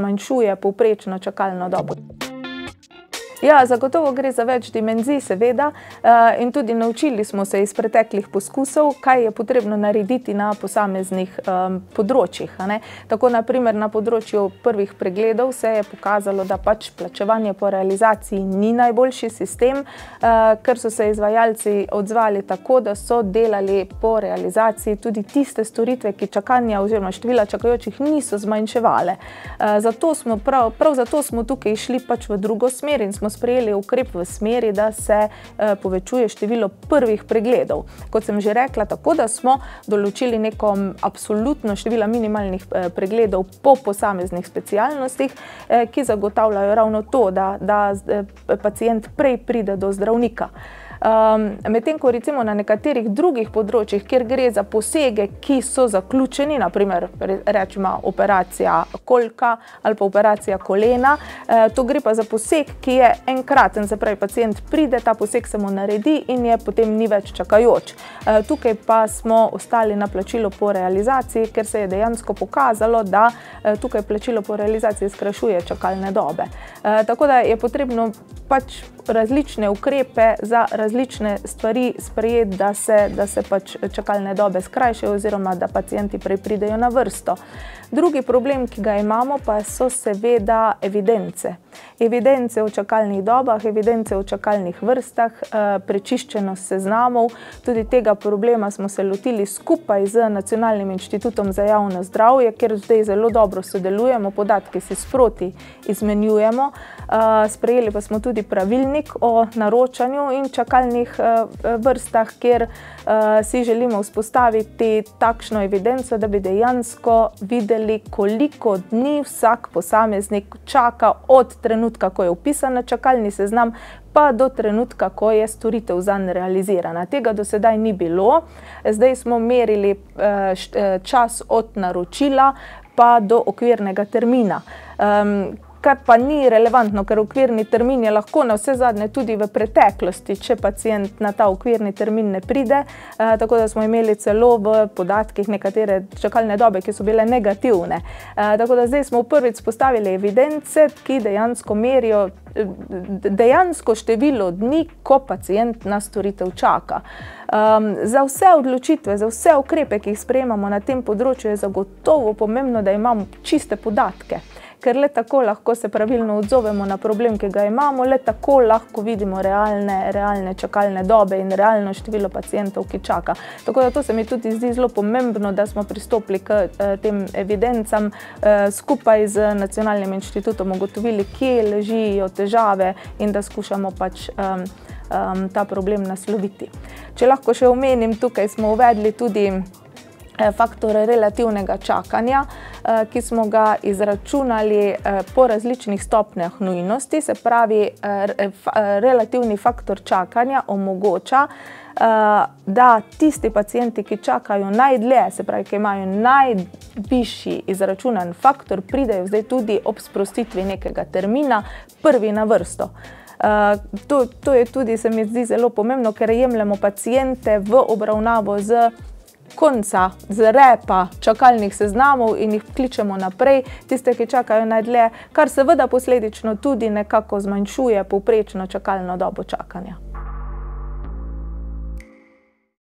zmanjšuje povprečno čakalno dobo. Ja, zagotovo gre za več dimenzij, seveda, in tudi naučili smo se iz preteklih poskusov, kaj je potrebno narediti na posameznih področjih. Tako, na primer, na področju prvih pregledov se je pokazalo, da pač plačevanje po realizaciji ni najboljši sistem, ker so se izvajalci odzvali tako, da so delali po realizaciji tudi tiste storitve, ki čakanja oziroma števila čakajočih niso zmanjševale. Prav zato smo tukaj išli pač v drugo smer in smo sprejeli ukrep v smeri, da se povečuje število prvih pregledov. Kot sem že rekla, tako da smo določili neko absolutno število minimalnih pregledov po posameznih specialnostih, ki zagotavljajo ravno to, da pacient prej pride do zdravnika. Medtem ko recimo na nekaterih drugih področjih, kjer gre za posege, ki so zaključeni, na primer rečemo operacija kolka ali pa operacija kolena, to gre pa za poseg, ki je enkraten, se pravi pacient pride, ta poseg se mu naredi in je potem ni več čakajoč. Tukaj pa smo ostali na plačilo po realizaciji, ker se je dejansko pokazalo, da tukaj plačilo po realizaciji skrajšuje čakalne dobe. Tako da je potrebno pač različne ukrepe za različne stvari sprejeti, da se pač čakalne dobe skrajšajo oziroma da pacienti prej pridejo na vrsto. Drugi problem, ki ga imamo, pa so seveda evidence. Evidence o čakalnih dobah, evidence o čakalnih vrstah, prečiščenost seznamov. Tudi tega problema smo se lotili skupaj z Nacionalnim inštitutom za javno zdravje, kjer zdaj zelo dobro sodelujemo, podatke si sproti izmenjujemo. Sprejeli pa smo tudi pravilnik o naročanju in čakalnih vrstah, kjer si želimo vzpostaviti takšno evidenco, da bi dejansko videli, koliko dni vsak posameznik čaka od trenutka, ko je vpisan na čakalni seznam, pa do trenutka, ko je storitev zanj realizirana. Tega do sedaj ni bilo. Zdaj smo merili čas od naročila pa do okvirnega termina. Kar pa ni relevantno, ker okvirni termin je lahko na vse zadnje tudi v preteklosti, če pacient na ta okvirni termin ne pride, tako da smo imeli celo v podatkih nekatere čakalne dobe, ki so bile negativne. Tako da zdaj smo prvič postavili evidence, ki dejansko merijo dejansko število dni, ko pacient na storitev čaka. Za vse odločitve, za vse ukrepe, ki jih sprejemamo na tem področju, je zagotovo pomembno, da imamo čiste podatke. Ker le tako lahko se pravilno odzovemo na problem, ki ga imamo, le tako lahko vidimo realne čakalne dobe in realno število pacientov, ki čaka. Tako da to se mi tudi zdi zelo pomembno, da smo pristopili k tem evidencam, skupaj z Nacionalnim inštitutom ugotovili, kje ležijo težave in da skušamo pač ta problem nasloviti. Če lahko še omenim, tukaj smo uvedli tudi faktor relativnega čakanja, ki smo ga izračunali po različnih stopnjah nujnosti, se pravi, relativni faktor čakanja omogoča, da tisti pacienti, ki čakajo najdlje, se pravi, ki imajo najvišji izračunan faktor, pridejo zdaj tudi ob sprostitvi nekega termina prvi na vrsto. To je tudi, se mi zdi, zelo pomembno, ker jemljemo paciente v obravnavo z konca, z repa čakalnih seznamov in jih kličemo naprej, tiste, ki čakajo najdlje, kar seveda posledično tudi nekako zmanjšuje povprečno čakalno dobo čakanja.